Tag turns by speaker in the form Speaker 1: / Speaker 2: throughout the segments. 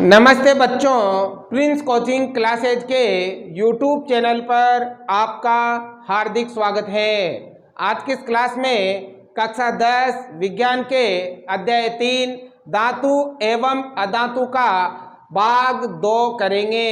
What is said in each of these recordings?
Speaker 1: नमस्ते बच्चों, Prince coaching classes के यूट्यूब चैनल पर आपका हार्दिक स्वागत है। आज की इस क्लास में कक्षा 10 विज्ञान के अध्याय 3 धातु एवं अधातु का भाग 2 करेंगे।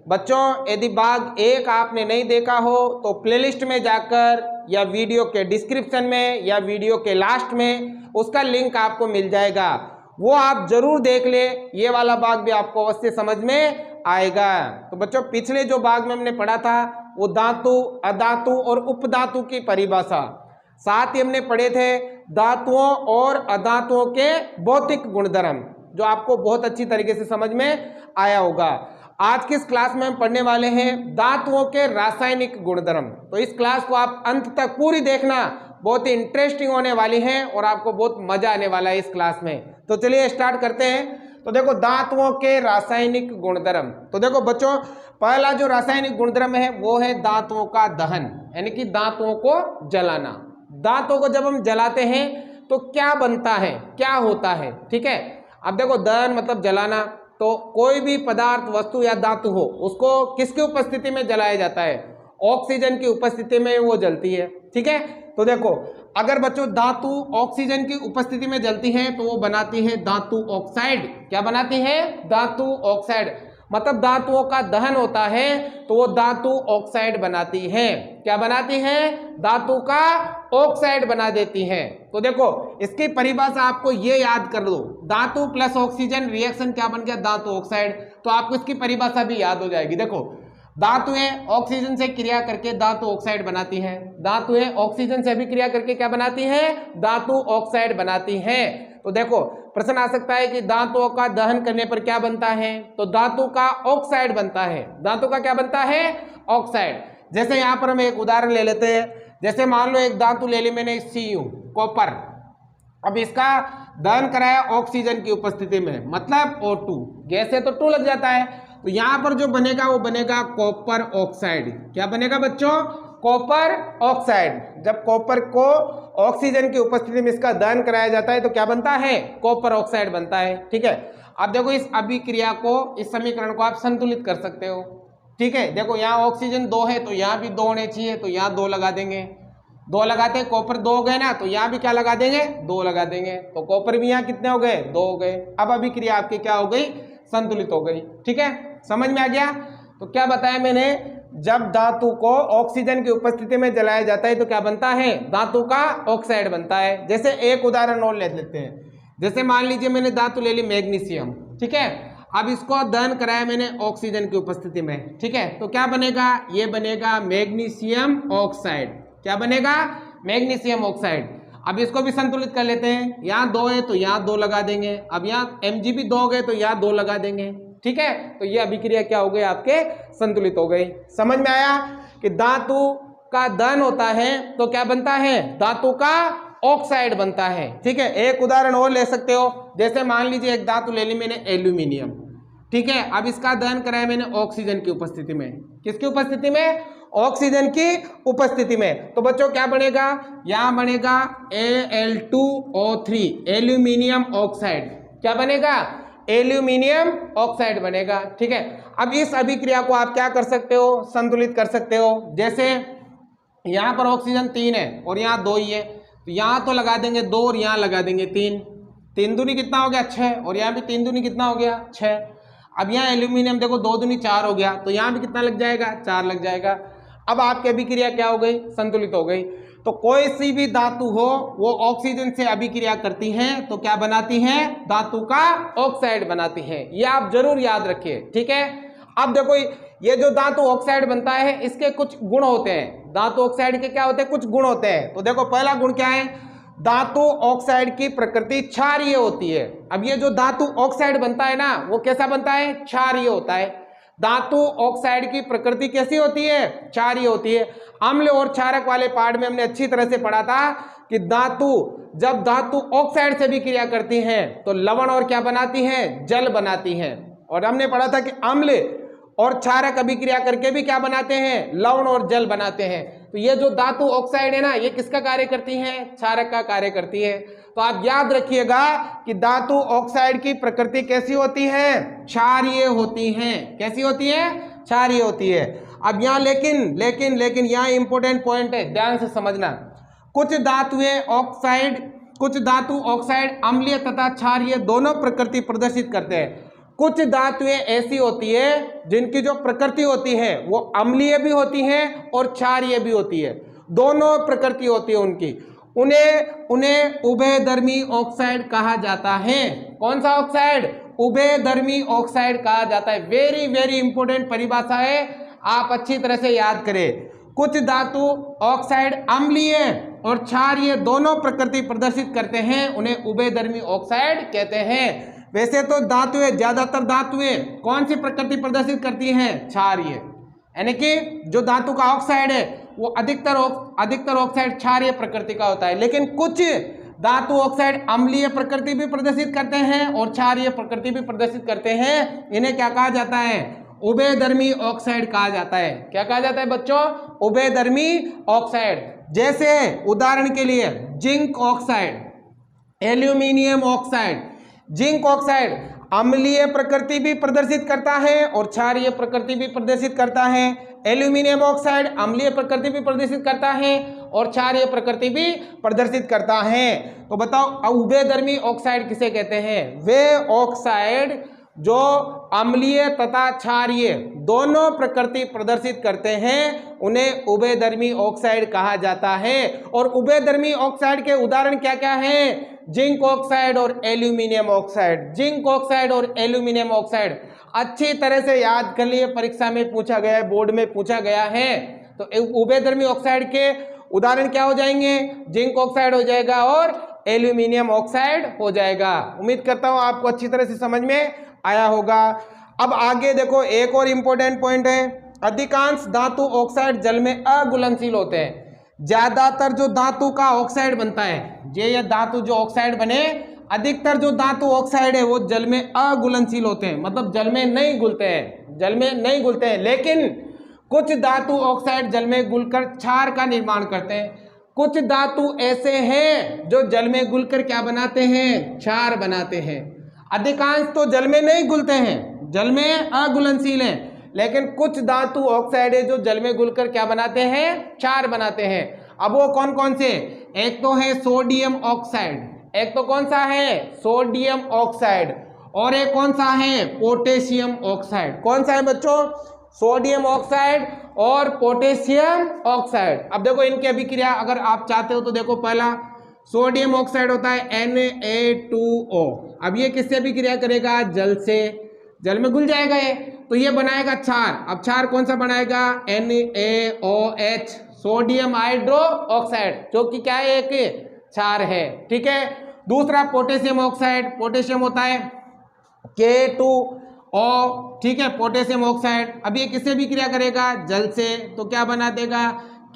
Speaker 1: बच्चों, यदि भाग 1 आपने नहीं देखा हो तो प्लेलिस्ट में जाकर या वीडियो के डिस्क्रिप्शन में या वीडियो के लास्ट में उसका लिंक आपको मिल जाएगा, वो आप जरूर देख ले। ये वाला भाग भी आपको अवश्य समझ में आएगा। तो बच्चों, पिछले जो भाग में हमने पढ़ा था वो धातु, अधातु और उपधातु की परिभाषा, साथ ही हमने पढ़े थे धातुओं और अधातुओं के भौतिक गुणधर्म, जो आपको बहुत अच्छी तरीके से समझ में आया होगा। आज की इस क्लास में हम पढ़ने वाले हैं धातुओं के रासायनिक गुणधर्म। तो इस क्लास को आप अंत तक पूरी देखना, बहुत ही इंटरेस्टिंग होने वाली है और आपको बहुत मजा आने वाला है इस क्लास में। तो चलिए स्टार्ट करते हैं। तो देखो, धातुओं के रासायनिक गुणधर्म। तो देखो बच्चों, पहला जो रासायनिक गुणधर्म है वो है धातुओं का दहन, यानी कि धातुओं को जलाना। धातुओं को जब हम जलाते हैं तो क्या बनता है, क्या होता है, ठीक है। अब देखो, दहन मतलब जलाना। तो कोई भी पदार्थ, वस्तु या धातु हो, उसको किसकी उपस्थिति में जलाया जाता है? ऑक्सीजन की उपस्थिति में वो जलती है, ठीक है। तो देखो, अगर बच्चों धातु ऑक्सीजन की उपस्थिति में जलती है तो वो बनाती है धातु ऑक्साइड। क्या बनाती है? धातु ऑक्साइड। मतलब धातुओं का दहन होता है तो वो धातु ऑक्साइड बनाती है। क्या बनाती है? धातु का ऑक्साइड बना देती है। तो देखो, इसकी परिभाषा आपको ये याद कर लो, धातु प्लस ऑक्सीजन रिएक्शन क्या बन गया? धातु ऑक्साइड। तो आपको इसकी परिभाषा भी याद हो जाएगी। देखो, धातुएं ऑक्सीजन से क्रिया करके धातु ऑक्साइड बनाती हैं। धातुएं ऑक्सीजन से भी क्रिया करके क्या बनाती हैं? धातु ऑक्साइड बनाती हैं। तो देखो, प्रश्न आ सकता है कि धातुओं का दहन करने पर क्या बनता है? तो धातु का ऑक्साइड बनता है। धातु का क्या बनता है? ऑक्साइड। जैसे यहाँ पर हम एक उदाहरण ले लेते हैं। जैसे मान लो एक धातु ले ली मैंने, Cu, कॉपर। अब इसका दहन कराया ऑक्सीजन की उपस्थिति में, मतलब O2। गैस है तो 2 लग जाता है। तो यहां पर जो बनेगा वो बनेगा कॉपर ऑक्साइड। क्या बनेगा बच्चों? Copper oxide. जब कॉपर को ऑक्सीजन की उपस्थिति में इसका दहन कराया जाता है तो क्या बनता है? कॉपर ऑक्साइड बनता है, ठीक है। अब देखो, इस अभिक्रिया को, इस समीकरण को आप संतुलित कर सकते हो, ठीक है। देखो, यहाँ ऑक्सीजन 2 है तो यहाँ भी 2 होने चाहिए, तो यहाँ 2 लगा देंगे। 2 लगाते हैं, कॉपर 2 हो गए ना, तो यहाँ भी क्या लगा देंगे? 2 लगा देंगे। तो कॉपर भी यहाँ कितने हो गए? 2 हो गए। अब अभिक्रिया आपकी क्या हो गई? संतुलित हो गई, ठीक है। समझ में आ गया? तो क्या बताया मैंने? जब धातु को ऑक्सीजन की उपस्थिति में जलाया जाता है तो क्या बनता है? धातु का ऑक्साइड बनता है। जैसे एक उदाहरण और ले लेते हैं। जैसे मान लीजिए मैंने धातु ले ली मैग्नीशियम, ठीक है। अब इसको दहन कराया मैंने ऑक्सीजन की उपस्थिति में, ठीक है। तो क्या बनेगा? ये बनेगा मैग्नीशियम ऑक्साइड। क्या बनेगा? Magnesium oxide. अब इसको भी संतुलित कर लेते हैं। यहाँ 2 है तो यहाँ 2 लगा देंगे। अब यहाँ Mg भी 2 हो गए तो यहाँ 2 लगा देंगे, ठीक है। तो ये अभिक्रिया क्या हो गई? आपके संतुलित हो गई। समझ में आया कि धातु का दहन होता है तो क्या बनता है? धातु का ऑक्साइड बनता है, ठीक है। एक उदाहरण और ले सकते हो। जैसे मान लीजिए एक धातु ले ली मैंने एल्यूमिनियम, ठीक है। अब इसका दहन कराया मैंने ऑक्सीजन की उपस्थिति में। किसकी उपस्थिति में? ऑक्सीजन की उपस्थिति में। तो बच्चों क्या बनेगा? यहां बनेगा Al2O3, एल्यूमिनियम ऑक्साइड। क्या बनेगा? एल्यूमिनियम ऑक्साइड बनेगा, ठीक है। अब इस अभिक्रिया को आप क्या कर सकते हो? संतुलित कर सकते हो। जैसे यहां पर ऑक्सीजन 3 है और यहाँ 2 ही है, तो यहां तो लगा देंगे 2 और यहाँ लगा देंगे 3। 3 दूनी कितना हो गया? 6। और यहाँ भी 3 दूनी कितना हो गया? 6। अब यहाँ एल्यूमिनियम देखो 2 दूनी 4 हो गया, तो यहाँ भी कितना लग जाएगा? 4 लग जाएगा। अब आपकी अभिक्रिया क्या हो गई? संतुलित हो गई। तो कोई सी भी धातु हो वो ऑक्सीजन से अभिक्रिया करती है तो क्या बनाती है? धातु का ऑक्साइड बनाती है। ये आप जरूर याद रखिए, ठीक है। अब देखो, ये जो धातु ऑक्साइड बनता है इसके कुछ गुण होते हैं। धातु ऑक्साइड के क्या होते हैं? कुछ गुण होते हैं। तो देखो, पहला गुण क्या है? धातु ऑक्साइड की प्रकृति क्षारीय होती है। अब ये जो धातु ऑक्साइड बनता है ना, वो कैसा बनता है? क्षारीय होता है। धातु ऑक्साइड की प्रकृति कैसी होती है? क्षारीय होती है। अम्ल और क्षारक वाले पार्ट में हमने अच्छी तरह से पढ़ा था कि धातु, जब धातु ऑक्साइड से भी क्रिया करती है तो लवण और क्या बनाती है? जल बनाती है। और हमने पढ़ा था कि अम्ल और क्षारक अभिक्रिया करके भी क्या बनाते हैं? लवण और जल बनाते हैं। तो ये जो धातु ऑक्साइड है ना, ये किसका कार्य करती है? क्षारक का कार्य करती है। तो आप याद रखिएगा कि धातु ऑक्साइड की प्रकृति कैसी होती है, क्षारीय होती है। कैसी होती है, क्षारीय होती है। अब यहाँ लेकिन यहाँ इंपॉर्टेंट पॉइंट है, ध्यान से समझना। कुछ धातु ऑक्साइड अम्लीय तथा क्षारीय दोनों प्रकृति प्रदर्शित करते हैं। कुछ धातुएं ऐसी होती है जिनकी जो प्रकृति होती है वो अम्लीय भी होती है और क्षारीय भी होती है, दोनों प्रकृति होती है उनकी। उन्हें उभयधर्मी ऑक्साइड कहा जाता है। कौन सा ऑक्साइड, उभयधर्मी ऑक्साइड कहा जाता है। वेरी वेरी इंपॉर्टेंट परिभाषा है, आप अच्छी तरह से याद करें। कुछ धातु ऑक्साइड अम्लीय और क्षारीय दोनों प्रकृति प्रदर्शित करते हैं, उन्हें उभयधर्मी ऑक्साइड कहते हैं। वैसे तो धातुएं, ज्यादातर धातुएं कौन सी प्रकृति प्रदर्शित करती हैं, क्षारीय। यानी कि जो धातु का ऑक्साइड है वो अधिकतर ऑक्साइड क्षारीय प्रकृति का होता है, लेकिन कुछ धातु ऑक्साइड अम्लीय प्रकृति भी प्रदर्शित करते हैं और क्षारीय प्रकृति भी प्रदर्शित करते हैं। इन्हें क्या कहा जाता है, उभयधर्मी ऑक्साइड कहा जाता है। क्या कहा जाता है बच्चों, उभयधर्मी ऑक्साइड। जैसे उदाहरण के लिए zinc oxide, aluminium oxide. Zinc oxide अम्लीय प्रकृति भी प्रदर्शित करता है और क्षारीय प्रकृति भी प्रदर्शित करता है। एल्यूमिनियम ऑक्साइड अम्लीय प्रकृति भी प्रदर्शित करता है और क्षारीय प्रकृति भी प्रदर्शित करता है। तो बताओ उभयधर्मी ऑक्साइड किसे कहते हैं, वे ऑक्साइड जो अम्लीय तथा क्षारीय दोनों प्रकृति प्रदर्शित करते हैं, उन्हें उभयधर्मी ऑक्साइड कहा जाता है। और उभयधर्मी ऑक्साइड के उदाहरण क्या क्या हैं, जिंक ऑक्साइड और एल्यूमिनियम ऑक्साइड। जिंक ऑक्साइड और एल्यूमिनियम ऑक्साइड अच्छी तरह से याद कर लिए, परीक्षा में पूछा गया है, बोर्ड में पूछा गया है। तो उभयधर्मी ऑक्साइड के उदाहरण क्या हो जाएंगे, जिंक ऑक्साइड हो जाएगा और एल्यूमिनियम ऑक्साइड हो जाएगा। उम्मीद करता हूं आपको अच्छी तरह से समझ में आया होगा। अब आगे देखो, एक और इंपॉर्टेंट पॉइंट है, अधिकांश धातु ऑक्साइड जल में अघुलनशील होते हैं। ज्यादातर जो धातु का ऑक्साइड बनता है, ये धातु जो ऑक्साइड बने, अधिकतर जो धातु ऑक्साइड है वो जल में अघुलनशील होते हैं, मतलब जल में नहीं घुलते हैं। लेकिन कुछ धातु ऑक्साइड जल में घुलकर क्षार का निर्माण करते हैं। कुछ धातु ऐसे हैं जो जल में घुलकर क्या बनाते हैं, क्षार बनाते हैं। अधिकांश तो जल में नहीं घुलते हैं, जल में अघुलनशील हैं, लेकिन कुछ धातु ऑक्साइड है जो जल में घुलकर क्या बनाते हैं, क्षार बनाते हैं। अब वो कौन कौन से, एक तो है सोडियम ऑक्साइड, एक तो कौन सा है, सोडियम ऑक्साइड, और एक कौन सा है, पोटेशियम ऑक्साइड। कौन सा है बच्चों, सोडियम ऑक्साइड और पोटेशियम ऑक्साइड। अब देखो इनकी अभिक्रिया अगर आप चाहते हो तो देखो, पहला सोडियम ऑक्साइड होता है Na2O। अब ये किससे अभिक्रिया करेगा, जल से, जल में घुल जाएगा ये, तो ये बनाएगा क्षार। अब क्षार कौन सा बनाएगा, NaOH, सोडियम हाइड्रो ऑक्साइड, जो कि क्या है, एक क्षार है। ठीक है। दूसरा पोटेशियम ऑक्साइड, पोटेशियम होता है K2O। ठीक है, पोटेशियम ऑक्साइड। अब ये किससे भी क्रिया करेगा, जल से, तो क्या बना देगा,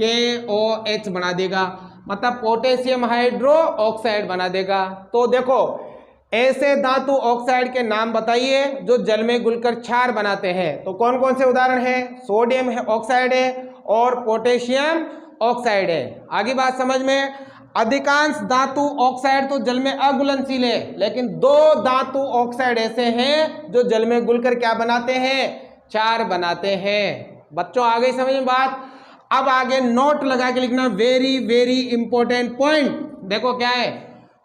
Speaker 1: KOH बना देगा, मतलब पोटेशियम हाइड्रो ऑक्साइड बना देगा। तो देखो ऐसे धातु ऑक्साइड के नाम बताइए जो जल में घुलकर क्षार बनाते हैं। तो कौन कौन से उदाहरण है, सोडियम ऑक्साइड है और पोटेशियम ऑक्साइड है। आगे बात समझ में, अधिकांश धातु ऑक्साइड तो जल में अघुलनशील है, लेकिन दो धातु ऑक्साइड ऐसे हैं जो जल में घुलकर क्या बनाते हैं, क्षार बनाते हैं। बच्चों आ गई समझ में बात। अब आगे नोट लगा के लिखना, वेरी वेरी इंपॉर्टेंट पॉइंट। देखो क्या है,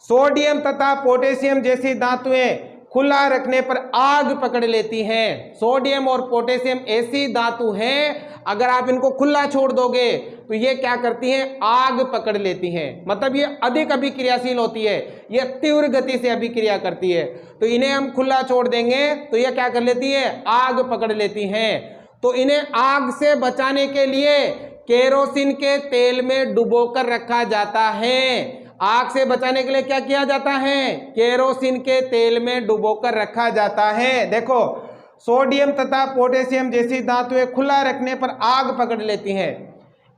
Speaker 1: सोडियम तथा पोटेशियम जैसी धातुएं खुला रखने पर आग पकड़ लेती हैं। सोडियम और पोटेशियम ऐसी धातु हैं, अगर आप इनको खुला छोड़ दोगे तो ये क्या करती हैं, आग पकड़ लेती हैं। मतलब ये अधिक अभिक्रियाशील होती है, ये तीव्र गति से अभिक्रिया करती है। तो इन्हें हम खुला छोड़ देंगे तो ये क्या कर लेती है, आग पकड़ लेती हैं। तो इन्हें आग से बचाने के लिए केरोसिन के तेल में डुबोकर रखा जाता है। आग से बचाने के लिए क्या किया जाता है, केरोसिन के तेल में डुबोकर रखा जाता है। देखो सोडियम तथा पोटेशियम जैसी धातुएं खुला रखने पर आग पकड़ लेती हैं,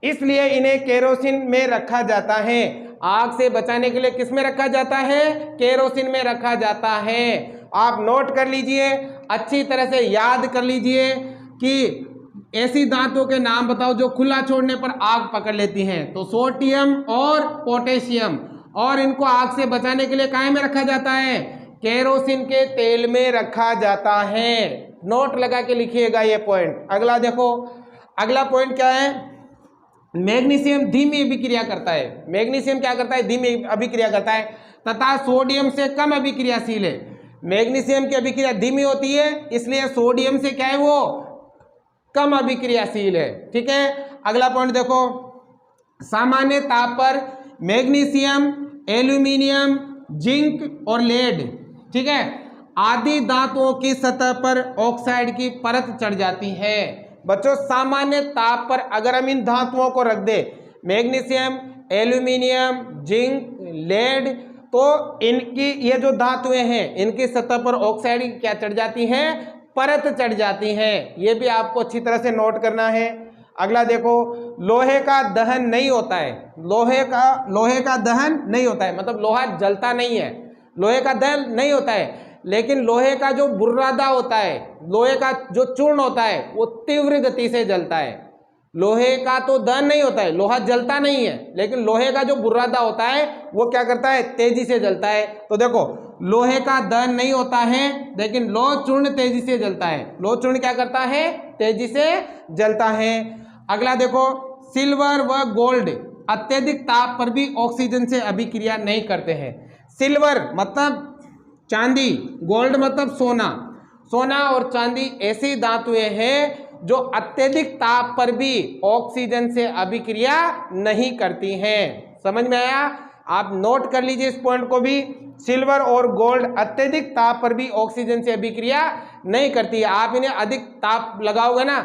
Speaker 1: इसलिए इन्हें केरोसिन में रखा जाता है। आग से बचाने के लिए किस में रखा जाता है, केरोसिन में रखा जाता है। आप नोट कर लीजिए, अच्छी तरह से याद कर लीजिए कि ऐसी धातुओं के नाम बताओ जो खुला छोड़ने पर आग पकड़ लेती हैं। तो सोडियम और पोटेशियम और इनको आग से बचाने के लिए काहे में रखा जाता है? केरोसिन के तेल में रखा जाता है। नोट लगा के लिखिएगा ये पॉइंट। अगला देखो, अगला पॉइंट क्या है? मैग्नीशियम धीमी अभिक्रिया करता है। मैग्नीशियम क्या करता है? धीमी अभिक्रिया करता है तथा सोडियम से कम अभिक्रियाशील है। मैग्नीशियम की अभिक्रिया धीमी होती है, इसलिए सोडियम से क्या है? वो कम अभिक्रियाशील है। ठीक है, अगला पॉइंट देखो, सामान्य ताप पर मैग्नीशियम, एल्यूमिनियम, जिंक और लेड, ठीक है, आदि धातुओं की सतह पर ऑक्साइड की परत चढ़ जाती है। बच्चों सामान्य ताप पर अगर हम इन धातुओं को रख दे, मैग्नीशियम, एल्यूमिनियम, जिंक, लेड, तो इनकी ये जो धातुएं हैं इनकी सतह पर ऑक्साइड की क्या चढ़ जाती हैं? परत चढ़ जाती हैं। ये भी आपको अच्छी तरह से नोट करना है। अगला देखो, लोहे का दहन नहीं होता है। लोहे का दहन नहीं होता है, मतलब लोहा जलता नहीं है, लोहे का दहन नहीं होता है, लेकिन लोहे का जो बुर्रादा होता है, लोहे का जो चूर्ण होता है वो तीव्र गति से जलता है। लोहे का तो दहन नहीं होता है, लोहा जलता नहीं है, लेकिन लोहे का जो बुर्रादा होता है वो क्या करता है? तेजी से जलता है। तो देखो, लोहे का दहन नहीं होता है, लेकिन लोह चूर्ण तेजी से जलता है। लोह चूर्ण क्या करता है? तेजी से जलता है। अगला देखो, सिल्वर व गोल्ड अत्यधिक ताप पर भी ऑक्सीजन से अभिक्रिया नहीं करते हैं। सिल्वर मतलब चांदी, गोल्ड मतलब सोना। सोना और चांदी ऐसी धातुएं हैं जो अत्यधिक ताप पर भी ऑक्सीजन से अभिक्रिया नहीं करती हैं। समझ में आया? आप नोट कर लीजिए इस पॉइंट को भी। सिल्वर और गोल्ड अत्यधिक ताप पर भी ऑक्सीजन से अभिक्रिया नहीं करती है। आप इन्हें अधिक ताप लगाओगे ना,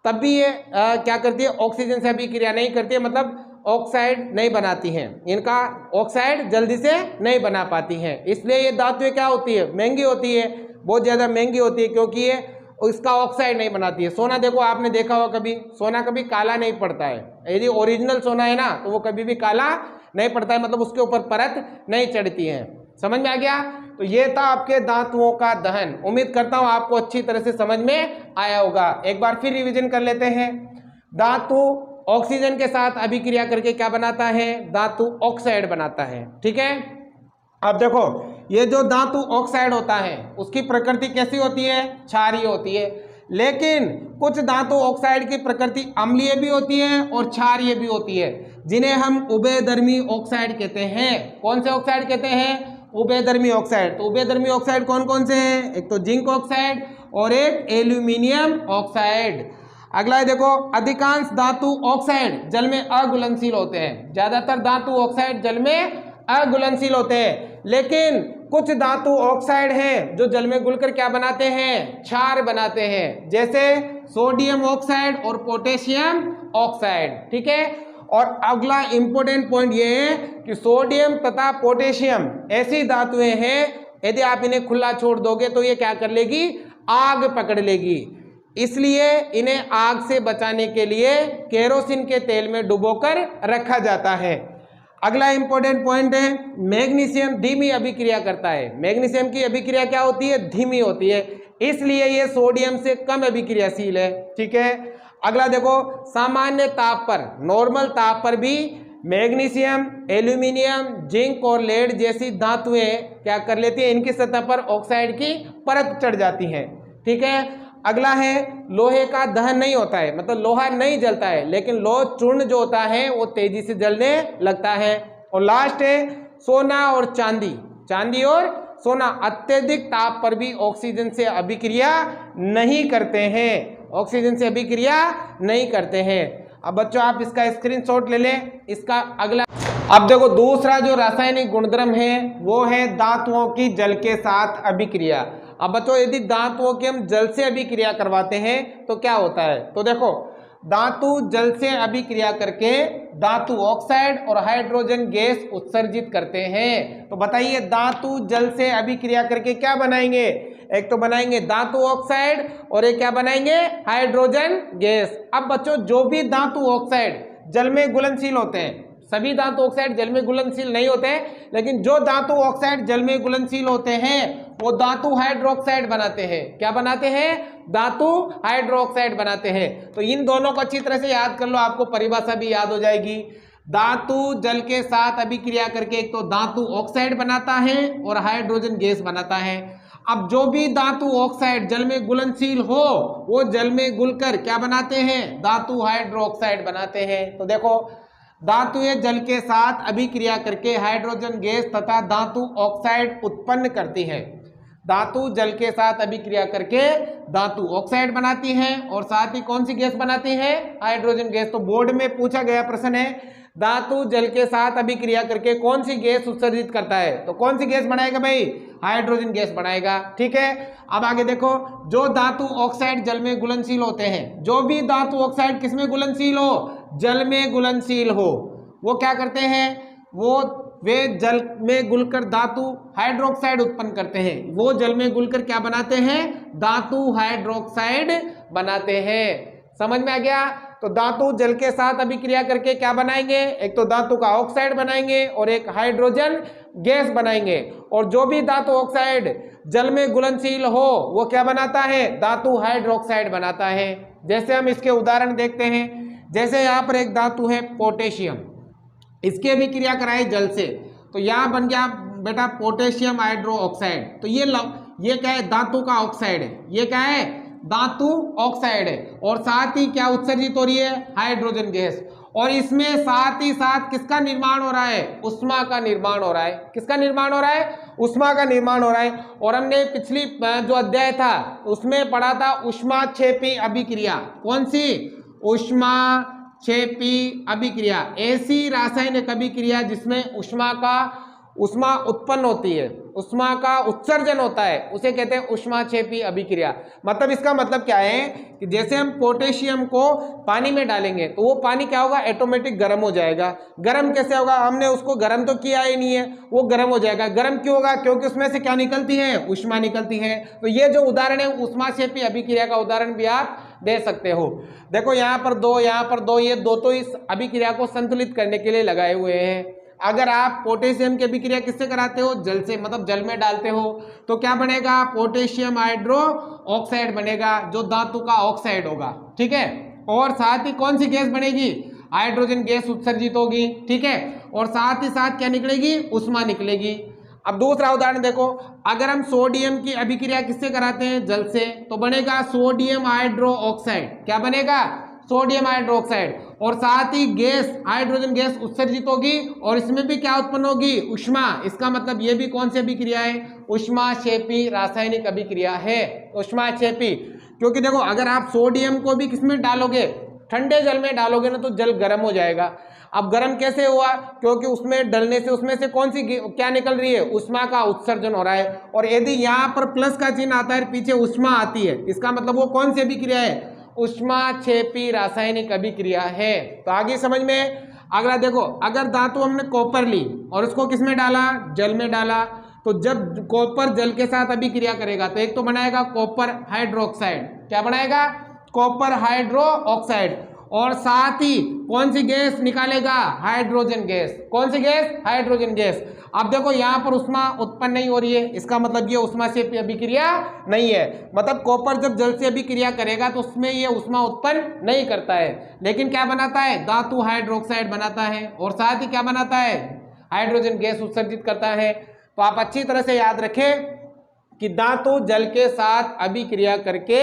Speaker 1: तब भी ये क्या करती है? ऑक्सीजन से अभिक्रिया नहीं करती है, मतलब ऑक्साइड नहीं बनाती हैं। इनका ऑक्साइड जल्दी से नहीं बना पाती हैं, इसलिए ये धातुएं क्या होती है? महंगी होती है, बहुत ज़्यादा महंगी होती है, क्योंकि ये इसका ऑक्साइड नहीं बनाती है। सोना देखो, आपने देखा होगा कभी, सोना कभी काला नहीं पड़ता है। यदि ओरिजिनल सोना है ना तो वो कभी भी काला नहीं पड़ता है, मतलब उसके ऊपर परत नहीं चढ़ती है। समझ में आ गया? तो ये था आपके धातुओं का दहन। उम्मीद करता हूँ आपको अच्छी तरह से समझ में आया होगा। एक बार फिर रिवीजन कर लेते हैं। धातु ऑक्सीजन के साथ अभिक्रिया करके क्या बनाता है? धातु ऑक्साइड बनाता है। ठीक है, अब देखो, ये जो धातु ऑक्साइड होता है उसकी प्रकृति कैसी होती है? क्षारीय होती है। लेकिन कुछ धातु ऑक्साइड की प्रकृति अम्लीय भी होती है और क्षारीय भी होती है, जिन्हें हम उभयधर्मी ऑक्साइड कहते हैं। कौन से ऑक्साइड कहते हैं? उभयधर्मी ऑक्साइड। तो उभयधर्मी ऑक्साइड कौन कौन से हैं? एक तो जिंक ऑक्साइड और एक एल्यूमिनियम ऑक्साइड। अगला है देखो, अधिकांश धातु ऑक्साइड जल में अघुलनशील होते हैं। ज्यादातर धातु ऑक्साइड जल में अघुलनशील होते हैं, लेकिन कुछ धातु ऑक्साइड हैं जो जल में घुलकर क्या बनाते हैं? क्षार बनाते हैं, जैसे सोडियम ऑक्साइड और पोटेशियम ऑक्साइड। ठीक है, और अगला इंपॉर्टेंट पॉइंट ये है कि सोडियम तथा पोटेशियम ऐसी धातुएं हैं, यदि आप इन्हें खुला छोड़ दोगे तो ये क्या कर लेगी? आग पकड़ लेगी। इसलिए इन्हें आग से बचाने के लिए केरोसिन के तेल में डुबोकर रखा जाता है। अगला इंपॉर्टेंट पॉइंट है, मैग्नीशियम धीमी अभिक्रिया करता है। मैग्नीशियम की अभिक्रिया क्या होती है? धीमी होती है, इसलिए ये सोडियम से कम अभिक्रियाशील है। ठीक है, अगला देखो, सामान्य ताप पर, नॉर्मल ताप पर भी मैग्नीशियम, एल्यूमिनियम, जिंक और लेड जैसी धातुएं क्या कर लेती है? इनकी सतह पर ऑक्साइड की परत चढ़ जाती है। ठीक है, अगला है, लोहे का दहन नहीं होता है, मतलब लोहा नहीं जलता है, लेकिन लोह चूर्ण जो होता है वो तेजी से जलने लगता है। और लास्ट है, सोना और चांदी। चांदी और सोना अत्यधिक ताप पर भी ऑक्सीजन से अभिक्रिया नहीं करते हैं। ऑक्सीजन से अभिक्रिया नहीं करते हैं। अब बच्चों आप इसका स्क्रीनशॉट ले लें। इसका अगला, अब देखो, दूसरा जो रासायनिक गुणधर्म है वो है धातुओं की जल के साथ अभिक्रिया। अब बच्चों, यदि धातुओं की हम जल से अभिक्रिया करवाते हैं तो क्या होता है? तो देखो, धातु जल से अभिक्रिया करके धातु ऑक्साइड और हाइड्रोजन गैस उत्सर्जित करते हैं। तो बताइए, धातु जल से अभिक्रिया करके क्या बनाएंगे? एक तो बनाएंगे धातु ऑक्साइड और एक क्या बनाएंगे? Hydrogen gas. अब बच्चों, जो भी धातु ऑक्साइड जल में घुलनशील होते हैं, सभी धातु ऑक्साइड जल में घुलनशील नहीं होते हैं, लेकिन जो धातु ऑक्साइड जल में घुलनशील होते हैं वो धातु हाइड्रोक्साइड बनाते हैं। क्या बनाते हैं? धातु हाइड्रोक्साइड बनाते हैं। तो इन दोनों को अच्छी तरह से याद कर लो, आपको परिभाषा भी याद हो जाएगी। धातु जल के साथ अभिक्रिया करके एक तो धातु ऑक्साइड बनाता है और हाइड्रोजन गैस बनाता है। अब जो भी धातु ऑक्साइड जल में घुलनशील हो वो जल में घुलकर क्या बनाते हैं, धातु हाइड्रोक्साइड बनाते हैं। तो देखो धातुएं जल के साथ अभिक्रिया करके हाइड्रोजन गैस तथा धातु ऑक्साइड उत्पन्न करती है। धातु जल के साथ अभिक्रिया करके धातु ऑक्साइड बनाती है और साथ ही कौन सी गैस बनाती है, हाइड्रोजन गैस। तो बोर्ड में पूछा गया प्रश्न है धातु जल के साथ अभिक्रिया करके कौन सी गैस उत्सर्जित करता है, तो कौन सी गैस बनाएगा भाई, हाइड्रोजन गैस बनाएगा। ठीक है, अब आगे देखो, जो धातु ऑक्साइड जल में घुलनशील होते हैं, जो भी धातु ऑक्साइड किस में घुलनशील हो, जल में घुलनशील हो, वो क्या करते हैं, वे जल में घुलकर धातु हाइड्रोक्साइड उत्पन्न करते हैं। वो जल में घुलकर क्या बनाते हैं, धातु हाइड्रोक्साइड बनाते हैं। समझ में आ गया। तो धातु जल के साथ अभिक्रिया करके क्या बनाएंगे, एक तो धातु का ऑक्साइड बनाएंगे और एक हाइड्रोजन गैस बनाएंगे। और जो भी धातु ऑक्साइड जल में घुलनशील हो वो क्या बनाता है, धातु हाइड्रोक्साइड बनाता है। जैसे हम इसके उदाहरण देखते हैं, जैसे यहाँ पर एक धातु है पोटेशियम, इसकी अभिक्रिया कराई जल से, तो यहाँ बन गया बेटा पोटेशियम हाइड्रो ऑक्साइड। तो ये क्या है, धातु का ऑक्साइड है, ये क्या है, धातु ऑक्साइड है। और साथ ही क्या उत्सर्जित हो रही है, हाइड्रोजन गैस। और इसमें साथ ही साथ किसका निर्माण हो रहा है, उष्मा का निर्माण हो रहा है। किसका निर्माण हो रहा है, उष्मा का निर्माण हो रहा है। और हमने पिछली जो अध्याय था उसमें पढ़ा था ऊष्माक्षेपी अभिक्रिया। कौन सी, ऊष्माक्षेपी अभिक्रिया, ऐसी रासायनिक अभिक्रिया जिसमें उष्मा उत्पन्न होती है, उष्मा का उत्सर्जन होता है, उसे कहते हैं ऊष्माक्षेपी अभिक्रिया। मतलब इसका मतलब क्या है कि जैसे हम पोटेशियम को पानी में डालेंगे तो वो पानी क्या होगा, ऑटोमेटिक गर्म हो जाएगा। गर्म कैसे होगा, हमने उसको गर्म तो किया ही नहीं है, वो गर्म हो जाएगा। गर्म क्यों होगा, क्योंकि उसमें से क्या निकलती है, ऊष्मा निकलती है। तो ये जो उदाहरण है ऊष्माक्षेपी अभिक्रिया का उदाहरण भी आप दे सकते हो। देखो यहाँ पर दो, यहाँ पर दो, ये दो तो इस अभिक्रिया को संतुलित करने के लिए लगाए हुए हैं। अगर आप पोटेशियम की अभिक्रिया किससे कराते हो, जल से, मतलब जल में डालते हो, तो क्या बनेगा, पोटेशियम हाइड्रो ऑक्साइड बनेगा, जो धातु का ऑक्साइड होगा। ठीक है, और साथ ही कौन सी गैस बनेगी, हाइड्रोजन गैस उत्सर्जित होगी। ठीक है, और साथ ही साथ क्या निकलेगी, उष्मा निकलेगी। अब दूसरा उदाहरण देखो, अगर हम सोडियम की अभिक्रिया किससे कराते हैं, जल से, तो बनेगा सोडियम हाइड्रो ऑक्साइड। क्या बनेगा, सोडियम हाइड्रोक्साइड। और साथ ही गैस, हाइड्रोजन गैस उत्सर्जित होगी और इसमें भी क्या उत्पन्न होगी, उष्मा। इसका मतलब ये भी कौन सी अभिक्रिया है, ऊष्माक्षेपी रासायनिक अभिक्रिया है, ऊष्माक्षेपी। क्योंकि देखो अगर आप सोडियम को भी किसमें डालोगे, ठंडे जल में डालोगे ना, तो जल गर्म हो जाएगा। अब गर्म कैसे हुआ, क्योंकि उसमें डलने से उसमें से कौन सी क्या निकल रही है, उष्मा का उत्सर्जन हो रहा है। और यदि यहाँ पर प्लस का चिन्ह आता है, पीछे उष्मा आती है, इसका मतलब वो कौन सी अभिक्रिया है, ऊष्माक्षेपी रासायनिक अभिक्रिया है। तो आगे समझ में। अगला देखो, अगर धातु हमने कॉपर ली और उसको किसमें डाला, जल में डाला, तो जब कॉपर जल के साथ अभिक्रिया करेगा तो एक तो बनाएगा कॉपर हाइड्रोक्साइड। क्या बनाएगा, कॉपर हाइड्रो ऑक्साइड। और साथ ही कौन सी गैस निकालेगा, हाइड्रोजन गैस। कौन सी गैस, हाइड्रोजन गैस। अब देखो यहाँ पर उष्मा उत्पन्न नहीं हो रही है, इसका मतलब ये उष्मा से अभिक्रिया नहीं है। मतलब कॉपर जब जल से अभिक्रिया करेगा तो उसमें ये उष्मा उत्पन्न नहीं करता है, लेकिन क्या बनाता है, धातु हाइड्रोक्साइड बनाता है। और साथ ही क्या बनाता है, हाइड्रोजन गैस उत्सर्जित करता है। तो आप अच्छी तरह से याद रखें कि धातु जल के साथ अभिक्रिया करके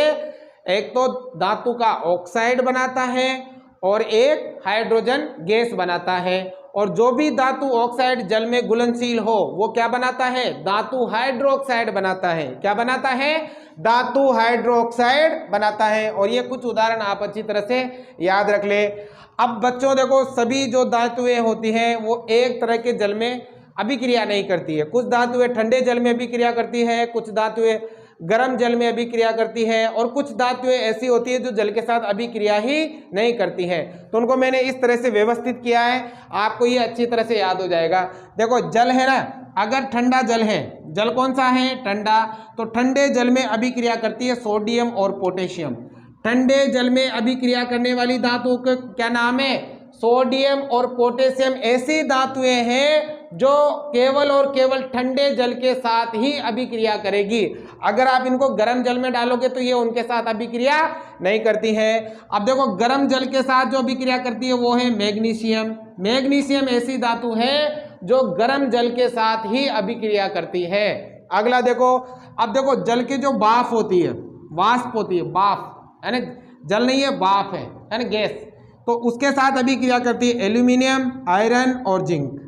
Speaker 1: एक तो धातु का ऑक्साइड बनाता है और एक हाइड्रोजन गैस बनाता है। और जो भी धातु ऑक्साइड जल में घुलनशील हो वो क्या बनाता है, धातु हाइड्रोक्साइड बनाता है। क्या बनाता है, धातु हाइड्रोक्साइड बनाता है। और ये कुछ उदाहरण आप अच्छी तरह से याद रख ले। अब बच्चों देखो, सभी जो धातुएं होती हैं वो एक तरह के जल में अभिक्रिया नहीं करती है। कुछ धातुएं ठंडे जल में अभिक्रिया करती है, कुछ धातुएं गर्म जल में अभिक्रिया करती है, और कुछ धातुएं ऐसी होती है जो जल के साथ अभिक्रिया ही नहीं करती हैं। तो उनको मैंने इस तरह से व्यवस्थित किया है, आपको ये अच्छी तरह से याद हो जाएगा। देखो जल है ना, अगर ठंडा जल है, जल कौन सा है, ठंडा, तो ठंडे जल में अभिक्रिया करती है सोडियम और पोटेशियम। ठंडे जल में अभिक्रिया करने वाली धातुओं का क्या नाम है, सोडियम और पोटेशियम ऐसी धातुएं हैं जो केवल और केवल ठंडे जल के साथ ही अभिक्रिया करेगी। अगर आप इनको गर्म जल में डालोगे तो ये उनके साथ अभिक्रिया नहीं करती है। अब देखो गर्म जल के साथ जो अभिक्रिया करती है वो है मैग्नीशियम, मैग्नीशियम ऐसी धातु है जो गर्म जल के साथ ही अभिक्रिया करती है। अगला देखो, अब देखो जल की जो भाप होती है, वाष्प होती है, भाप है ना, जल नहीं है भाप है ना, गैस, तो उसके साथ अभिक्रिया करती है एल्यूमिनियम, आयरन और जिंक।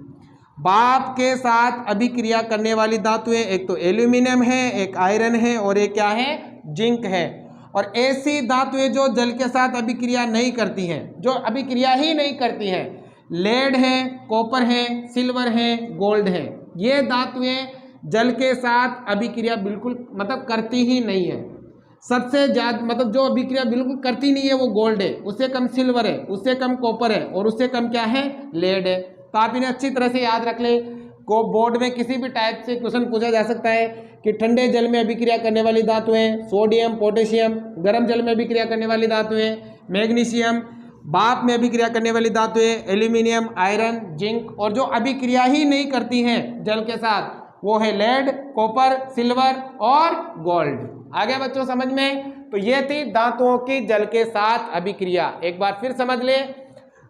Speaker 1: भाप के साथ अभिक्रिया करने वाली धातुएं एक तो एल्यूमिनियम है, एक आयरन है और एक क्या है, जिंक है। और ऐसी धातुएं जो जल के साथ अभिक्रिया नहीं करती हैं, जो अभिक्रिया ही नहीं करती हैं, लेड है, कॉपर है, सिल्वर है, गोल्ड है, ये धातुएं जल के साथ अभिक्रिया बिल्कुल मतलब करती ही नहीं है। सबसे ज्यादा मतलब जो अभिक्रिया बिल्कुल करती नहीं है वो गोल्ड है, उससे कम सिल्वर है, उससे कम कॉपर है और उससे कम क्या है, लेड है। तो आप इन्हें अच्छी तरह से याद रख ले। को बोर्ड में किसी भी टाइप से क्वेश्चन पूछा जा सकता है कि ठंडे जल में अभिक्रिया करने वाली धातुएं सोडियम, पोटेशियम, गर्म जल में अभिक्रिया करने वाली धातुएं मैग्नीशियम, भाप में अभिक्रिया करने वाली धातुएं एल्यूमिनियम, आयरन, जिंक, और जो अभिक्रिया ही नहीं करती हैं जल के साथ वो है लेड, कॉपर, सिल्वर और गोल्ड। आगे बच्चों समझ में? तो ये थी धातुओं की जल के साथ अभिक्रिया। एक बार फिर समझ ले,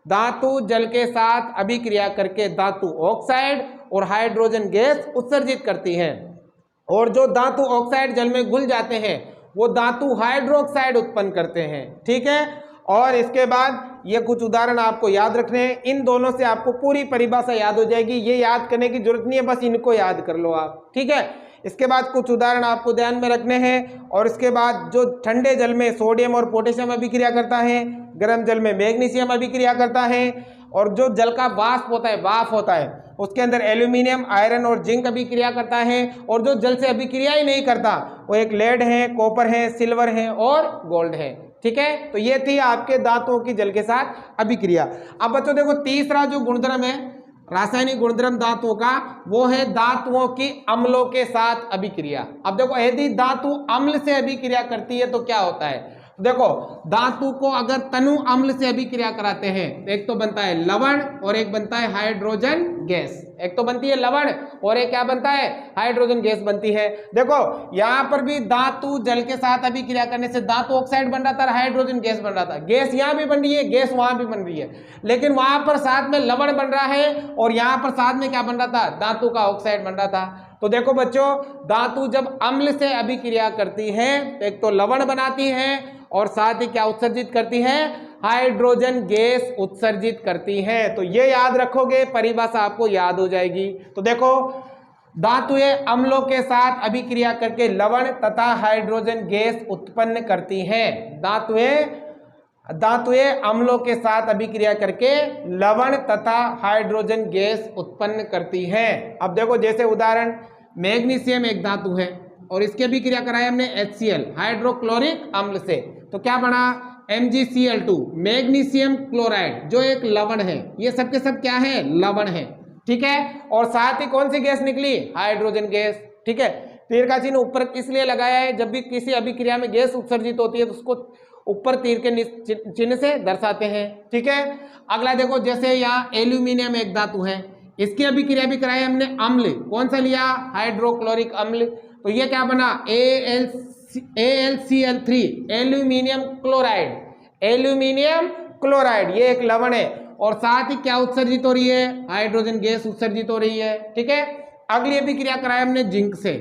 Speaker 1: धातु जल के साथ अभिक्रिया करके धातु ऑक्साइड और हाइड्रोजन गैस उत्सर्जित करती है, और जो धातु ऑक्साइड जल में घुल जाते हैं वो धातु हाइड्रोक्साइड उत्पन्न करते हैं। ठीक है, और इसके बाद ये कुछ उदाहरण आपको याद रखने हैं। इन दोनों से आपको पूरी परिभाषा याद हो जाएगी, ये याद करने की जरूरत नहीं है, बस इनको याद कर लो आप। ठीक है, इसके बाद कुछ उदाहरण आपको ध्यान में रखने हैं, और इसके बाद जो ठंडे जल में सोडियम और पोटेशियम अभिक्रिया करता है, गर्म जल में मैग्नीशियम अभिक्रिया करता है, और जो जल का वाष्प होता है, भाप होता है, उसके अंदर एल्यूमिनियम, आयरन और जिंक अभिक्रिया करता है, और जो जल से अभिक्रिया ही नहीं करता वो एक लेड है, कॉपर है, सिल्वर है और गोल्ड है। ठीक है, तो ये थी आपके धातुओं की जल के साथ अभिक्रिया। अब बच्चों देखो तीसरा जो गुणधर्म है रासायनिक गुणधर्म धातुओं का, वो है धातुओं की अम्लों के साथ अभिक्रिया। अब देखो यदि धातु अम्ल से अभिक्रिया करती है तो क्या होता है, देखो धातु को अगर तनु अम्ल से अभिक्रिया कराते हैं तो एक तो बनता है लवण और एक बनता है हाइड्रोजन गैस। एक तो बनती है लवण और एक क्या बनता है, हाइड्रोजन गैस बनती है। देखो यहाँ पर भी धातु जल के साथ अभिक्रिया करने से धातु ऑक्साइड बन रहा था, हाइड्रोजन गैस बन रहा था। गैस यहाँ भी बन रही है, गैस वहां भी बन रही है, लेकिन वहां पर साथ में लवण बन रहा है और यहाँ पर साथ में क्या बन रहा था, धातु का ऑक्साइड बन रहा था। तो देखो बच्चों, धातु जब अम्ल से अभिक्रिया करती है तो एक तो लवण बनाती है और साथ ही क्या उत्सर्जित करती है, हाइड्रोजन गैस उत्सर्जित करती है। तो ये याद रखोगे, परिभाषा आपको याद हो जाएगी। तो देखो धातुएं अम्लों के साथ अभिक्रिया करके लवण तथा हाइड्रोजन गैस उत्पन्न करती हैं। धातुएं अम्लों के साथ अभिक्रिया करके लवण तथा हाइड्रोजन गैस उत्पन्न करती हैं। अब देखो जैसे उदाहरण, मैग्नीशियम एक धातु है और इसकी अभिक्रिया कराई हमने HCl हाइड्रोक्लोरिक अम्ल से, तो क्या बना, MgCl2 मैग्नीशियम क्लोराइड, जो एक लवण है। ये सब के सब क्या है, लवण है। ठीक है, और साथ ही कौन सी गैस निकली, हाइड्रोजन गैस। ठीक है, तीर का चिन्ह ऊपर इसलिए लगाया है, जब भी किसी अभिक्रिया में गैस उत्सर्जित होती है तो उसको ऊपर तीर के चिन्ह से दर्शाते हैं। ठीक है, अगला देखो, जैसे यहाँ एल्यूमिनियम एक धातु है, इसकी अभिक्रिया भी कराई हमने अम्ल, कौन सा लिया, हाइड्रोक्लोरिक अम्ल। तो ये क्या बना, AlCl3 aluminium chloride. Aluminium chloride ये एक लवण है और साथ ही क्या उत्सर्जित हो रही है, हाइड्रोजन गैस उत्सर्जित हो रही है। ठीक है, अगली अभिक्रिया कराई हमने जिंक से।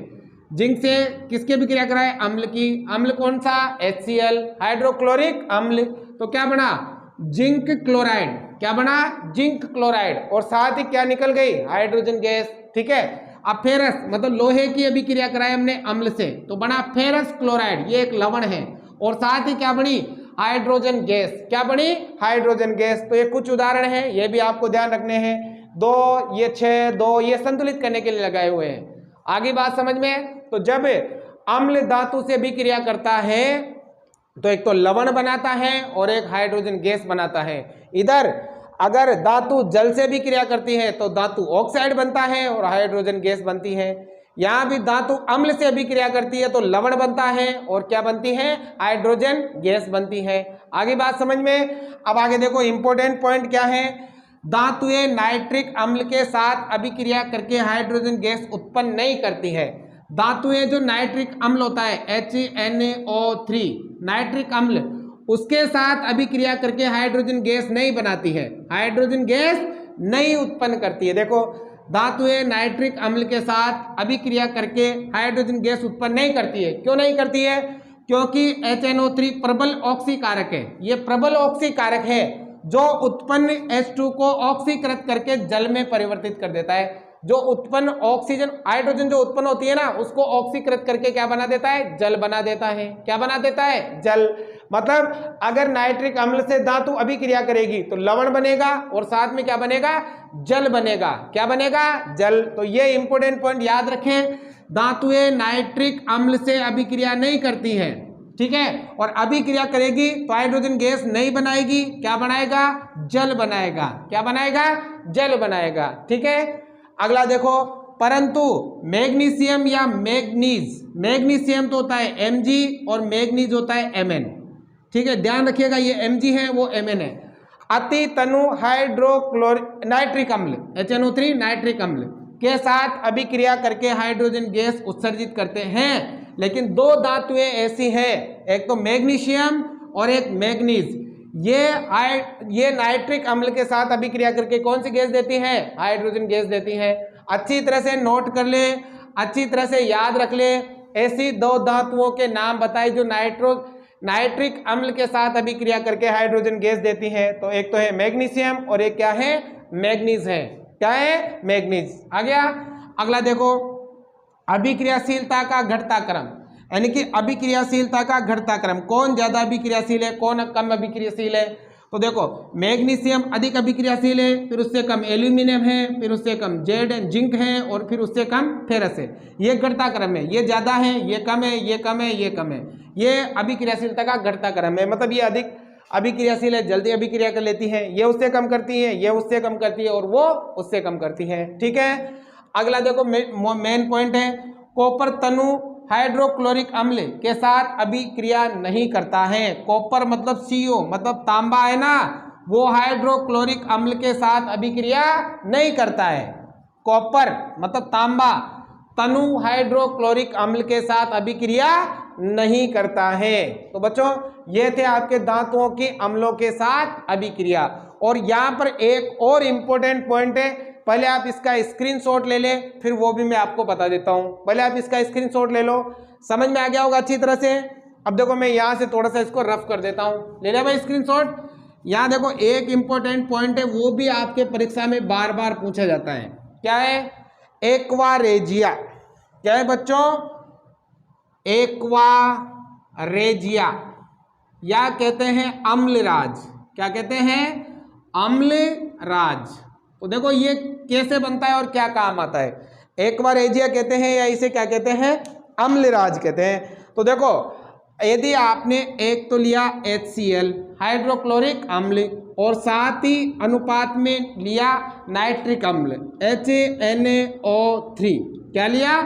Speaker 1: जिंक से किसकी अभिक्रिया कराए, अम्ल की। अम्ल कौन सा, HCl हाइड्रोक्लोरिक अम्ल। तो क्या बना, जिंक क्लोराइड। क्या बना, जिंक क्लोराइड, और साथ ही क्या निकल गई, हाइड्रोजन गैस। ठीक है, अब फेरस मतलब लोहे की अभिक्रिया कराई हमने अम्ल से, तो बना फेरस क्लोराइड, ये एक लवण है, और साथ ही क्या बनी, हाइड्रोजन गैस। क्या बनी, हाइड्रोजन गैस। तो ये कुछ उदाहरण हैं, ये भी आपको ध्यान रखने हैं। 2 ये 6 2 ये संतुलित करने के लिए लगाए हुए हैं। आगे बात समझ में। तो जब अम्ल धातु से अभिक्रिया करता है तो एक तो लवण बनाता है और एक हाइड्रोजन गैस बनाता है। इधर अगर धातु जल से भी क्रिया करती है तो धातु ऑक्साइड बनता है और हाइड्रोजन गैस बनती है। यहाँ भी धातु अम्ल से अभिक्रिया करती है तो लवण बनता है और क्या बनती है, हाइड्रोजन गैस बनती है। आगे बात समझ में। अब आगे देखो इंपॉर्टेंट पॉइंट क्या है, धातुएं नाइट्रिक अम्ल के साथ अभिक्रिया करके हाइड्रोजन गैस उत्पन्न नहीं करती है। धातुएं जो नाइट्रिक अम्ल होता है HNO3 नाइट्रिक अम्ल, उसके साथ अभिक्रिया करके हाइड्रोजन गैस नहीं बनाती है, हाइड्रोजन गैस नहीं उत्पन्न करती है। देखो धातुएं नाइट्रिक अम्ल के साथ अभिक्रिया करके हाइड्रोजन गैस उत्पन्न नहीं करती है। क्यों नहीं करती है? क्योंकि HNO3 प्रबल ऑक्सीकारक है। ये प्रबल ऑक्सीकारक है जो उत्पन्न H2 को ऑक्सीकृत करके जल में परिवर्तित कर देता है। जो उत्पन्न ऑक्सीजन हाइड्रोजन जो उत्पन्न होती है ना, उसको ऑक्सीकृत करके क्या बना देता है? जल बना देता है। क्या बना देता है? जल। मतलब अगर नाइट्रिक अम्ल से धातु अभिक्रिया करेगी तो लवण बनेगा और साथ में क्या बनेगा? जल बनेगा। क्या बनेगा? जल। तो ये इंपॉर्टेंट पॉइंट याद रखें, धातुएं नाइट्रिक अम्ल से अभिक्रिया नहीं करती है, ठीक है, और अभिक्रिया करेगी तो हाइड्रोजन गैस नहीं बनाएगी। क्या बनाएगा? जल बनाएगा। क्या बनाएगा? जल बनाएगा। ठीक है, अगला देखो, परंतु मैग्नीशियम या मैग्नीज, मैग्नीशियम तो होता है Mg और मैग्नीज होता है Mn। ठीक है, ध्यान रखिएगा, ये Mg है वो Mn है। अति तनु हाइड्रोक्लोरिक नाइट्रिक अम्ल HNO3 नाइट्रिक अम्ल के साथ अभिक्रिया करके हाइड्रोजन गैस उत्सर्जित करते हैं। लेकिन दो धातुएं ऐसी हैं, एक तो मैग्नीशियम और एक मैग्नीज, ये नाइट्रिक अम्ल के साथ अभिक्रिया करके कौन सी गैस देती है? हाइड्रोजन गैस देती है। अच्छी तरह से नोट कर ले, अच्छी तरह से याद रख ले। ऐसी दो धातुओं के नाम बताए जो नाइट्रिक अम्ल के साथ अभिक्रिया करके हाइड्रोजन गैस देती है। तो एक तो है मैग्नीशियम और एक क्या है? मैग्नीज है। क्या है? मैग्नीज। आ गया। अगला देखो, अभिक्रियाशीलता का घटता क्रम, यानी कि अभिक्रियाशीलता का घटता क्रम, कौन ज्यादा अभिक्रियाशील है, कौन कम अभिक्रियाशील है। तो देखो मैग्नीशियम अधिक अभिक्रियाशील है, फिर उससे कम एल्यूमिनियम है, फिर उससे कम जेड जिंक है और फिर उससे कम फेरस है। ये घटता क्रम है, ये ज्यादा है, ये कम है, ये कम है, ये कम है। ये अभिक्रियाशीलता का घटता क्रम है। मतलब ये अधिक अभिक्रियाशील है, जल्दी अभिक्रिया कर लेती है, ये उससे कम करती है, ये उससे कम करती है और वो उससे कम करती है। ठीक है, अगला देखो मेन पॉइंट है, कॉपर तनु हाइड्रोक्लोरिक अम्ल के साथ अभिक्रिया नहीं करता है। कॉपर मतलब CO मतलब तांबा है ना, वो हाइड्रोक्लोरिक अम्ल के साथ अभिक्रिया नहीं करता है। कॉपर मतलब तांबा, तनु हाइड्रोक्लोरिक अम्ल के साथ अभिक्रिया नहीं करता है। तो बच्चों ये थे आपके धातुओं की अम्लों के साथ अभिक्रिया। और यहाँ पर एक और इम्पोर्टेंट पॉइंट है, पहले आप इसका स्क्रीनशॉट ले ले, फिर वो भी मैं आपको बता देता हूं। पहले आप इसका स्क्रीनशॉट ले लो, समझ में आ गया होगा अच्छी तरह से। अब देखो मैं यहां से थोड़ा सा इसको रफ कर देता हूं, ले लिया भाई स्क्रीनशॉट। यहां देखो एक इंपॉर्टेंट पॉइंट है, वो भी आपके परीक्षा में बार बार पूछा जाता है। क्या है? एक्वारेजिया। क्या है बच्चों? एक्वारेजिया या कहते हैं अम्लराज। क्या कहते हैं? अम्लराज। तो देखो ये कैसे बनता है और क्या काम आता है। एक्वारेजिया कहते हैं या इसे क्या कहते हैं? अम्लराज कहते हैं। तो देखो यदि आपने एक तो लिया HCl हाइड्रोक्लोरिक अम्ल और साथ ही अनुपात में लिया नाइट्रिक अम्ल HNO3, क्या लिया?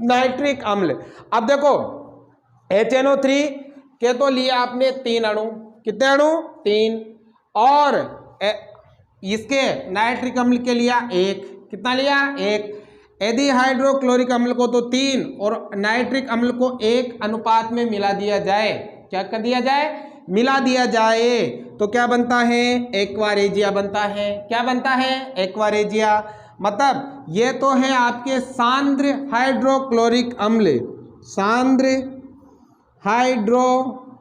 Speaker 1: नाइट्रिक अम्ल। अब देखो HNO3 के तो लिया आपने 3 अणु, कितने अणु? 3, और इसके नाइट्रिक अम्ल के लिया 1, कितना लिया? 1। यदि हाइड्रोक्लोरिक अम्ल को तो 3 और नाइट्रिक अम्ल को 1 अनुपात में मिला दिया जाए, क्या कर दिया जाए? मिला दिया जाए, तो क्या बनता है? एक्वारेजिया बनता है। क्या बनता है? एक्वारेजिया। मतलब ये तो है आपके सांद्र हाइड्रोक्लोरिक अम्ल, सांद्र हाइड्रोक्लोरिक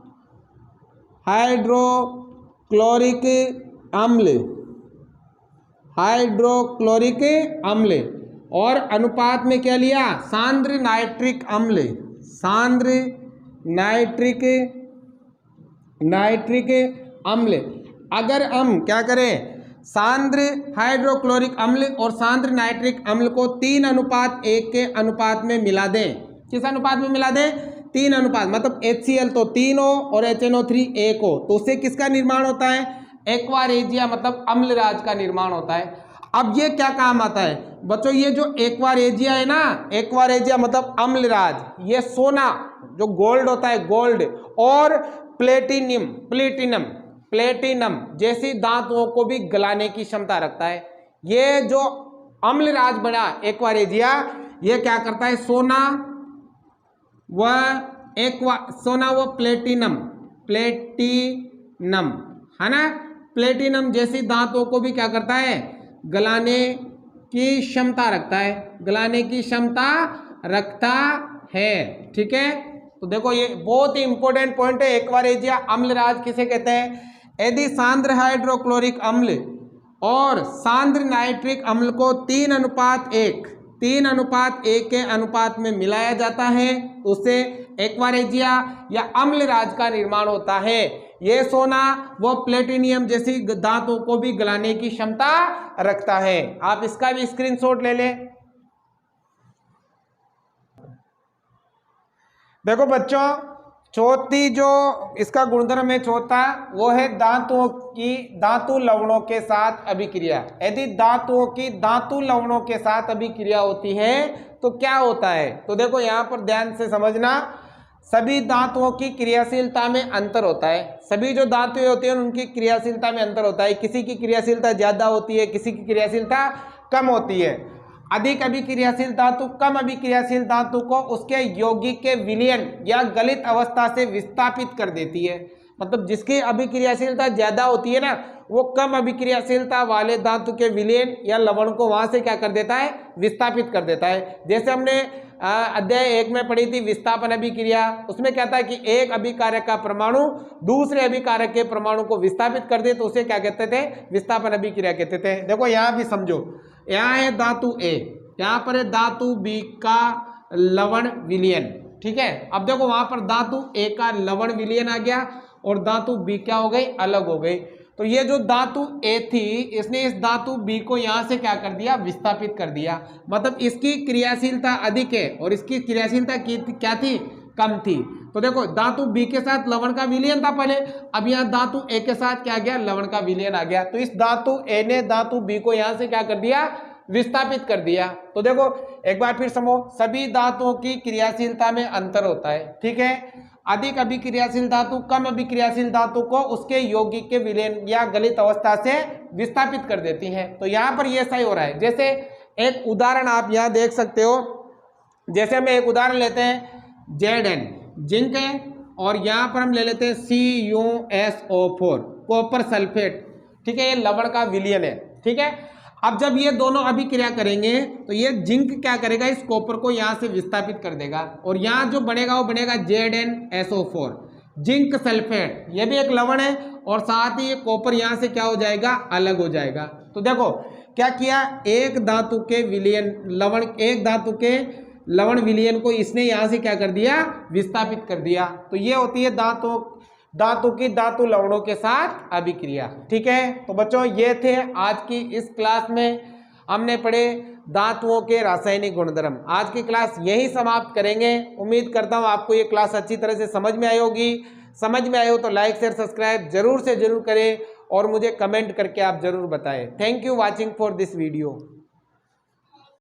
Speaker 1: अम्ल, हाइड्रोक्लोरिक अम्ल, और अनुपात में क्या लिया? सांद्र नाइट्रिक अम्ल, सांद्र नाइट्रिक अम्ल। अगर हम क्या करें, सांद्र हाइड्रोक्लोरिक अम्ल और सांद्र नाइट्रिक अम्ल को 3:1 के अनुपात में मिला दें। किस अनुपात में मिला दें? 3 अनुपात, मतलब HCl तो 3 हो और HNO3 1 हो, तो उससे किसका निर्माण होता है? एक्वारेजिया मतलब अम्लराज का निर्माण होता है। अब ये क्या काम आता है बच्चों? ये जो एक्वारेजिया है ना, एक्वारेजिया मतलब अम्लराज, ये सोना जो गोल्ड होता है, गोल्ड और प्लेटिनम जैसी धातुओं को भी गलाने की क्षमता रखता है। ये जो अम्लराज बना एक्वारेजिया, ये क्या करता है? सोना व प्लेटिनम है ना, प्लेटिनम जैसी धातुओं को भी क्या करता है, गलाने की क्षमता रखता है, गलाने की क्षमता रखता है। ठीक है, तो देखो ये बहुत ही इंपॉर्टेंट पॉइंट है। एक्वारेजिया अम्लराज किसे कहते हैं? यदि सांद्र हाइड्रोक्लोरिक अम्ल और सांद्र नाइट्रिक अम्ल को 3:1 के अनुपात में मिलाया जाता है, उससे एक्वारेजिया या अम्लराज का निर्माण होता है। ये सोना वो प्लेटिनियम जैसी धातुओं को भी गलाने की क्षमता रखता है। आप इसका भी स्क्रीनशॉट ले लें। देखो बच्चों, चौथी जो इसका गुणधर्म है चौथा, वो है धातुओं की धातु लवणों के साथ अभिक्रिया। यदि धातुओं की धातु लवणों के साथ अभिक्रिया होती है तो क्या होता है? तो देखो यहाँ पर ध्यान से समझना, सभी धातुओं की क्रियाशीलता में अंतर होता है। सभी जो धातुएं होती हैं उनकी क्रियाशीलता में अंतर होता है। किसी की क्रियाशीलता ज्यादा होती है, किसी की क्रियाशीलता कम होती है। अधिक अभिक्रियाशील धातु कम अभिक्रियाशील धातु को उसके यौगिक के विलयन या गलित अवस्था से विस्थापित कर देती है। मतलब जिसकी अभिक्रियाशीलता ज्यादा होती है ना, वो कम अभिक्रियाशीलता वाले धातु के विलयन या लवण को वहां से क्या कर देता है, विस्थापित कर देता है। जैसे हमने अध्याय 1 में पढ़ी थी विस्थापन अभिक्रिया, उसमें क्या था कि एक अभिकारक का परमाणु दूसरे अभिकारक के परमाणु को विस्थापित कर दे तो उसे क्या कहते थे, विस्थापन अभिक्रिया कहते थे। देखो यहाँ भी समझो, यहाँ है धातु ए, यहाँ पर है धातु बी का लवण विलयन। ठीक है, अब देखो वहां पर धातु ए का लवण विलयन आ गया और धातु बी क्या हो गई, अलग हो गई। तो ये जो धातु ए थी, इसने इस धातु बी को यहां से क्या कर दिया, विस्थापित कर दिया। मतलब इसकी क्रियाशीलता अधिक है और इसकी क्रियाशीलता क्या थी, कम थी। तो देखो धातु बी के साथ लवण का विलयन था पहले, अब यहाँ धातु ए के साथ क्या गया, लवण का विलयन आ गया। तो इस धातु ए ने धातु बी को यहां से क्या कर दिया, विस्थापित कर दिया। तो देखो एक बार फिर समझो, सभी धातुओं की क्रियाशीलता में अंतर होता है। ठीक है, अधिक अभिक्रियाशील धातु कम अभिक्रियाशील धातु को उसके यौगिक के विलयन या गलित अवस्था से विस्थापित कर देती है। तो यहाँ पर यह सही हो रहा है। जैसे एक उदाहरण आप यहाँ देख सकते हो, जैसे हम एक उदाहरण लेते हैं Zn जिंक है और यहाँ पर हम ले लेते हैं CuSO4 कॉपर सल्फेट। ठीक है, ये लवण का विलयन है। ठीक है, अब जब ये दोनों अभिक्रिया करेंगे तो ये जिंक क्या करेगा, इस कॉपर को यहाँ से विस्थापित कर देगा और यहाँ जो बनेगा वो बनेगा ZnSO4 जिंक सल्फेट। ये भी एक लवण है और साथ ही ये कॉपर यहाँ से क्या हो जाएगा, अलग हो जाएगा। तो देखो क्या किया, एक धातु के लवण विलयन को इसने यहाँ से क्या कर दिया, विस्थापित कर दिया। तो ये होती है धातु की धातु लवणों के साथ अभिक्रिया। ठीक है, तो बच्चों ये थे आज की इस क्लास में हमने पढ़े धातुओं के रासायनिक गुणधर्म। आज की क्लास यही समाप्त करेंगे। उम्मीद करता हूँ आपको ये क्लास अच्छी तरह से समझ में आई होगी। समझ में आए हो तो लाइक शेयर सब्सक्राइब जरूर से जरूर करें और मुझे कमेंट करके आप जरूर बताएं। Thank you watching for this video.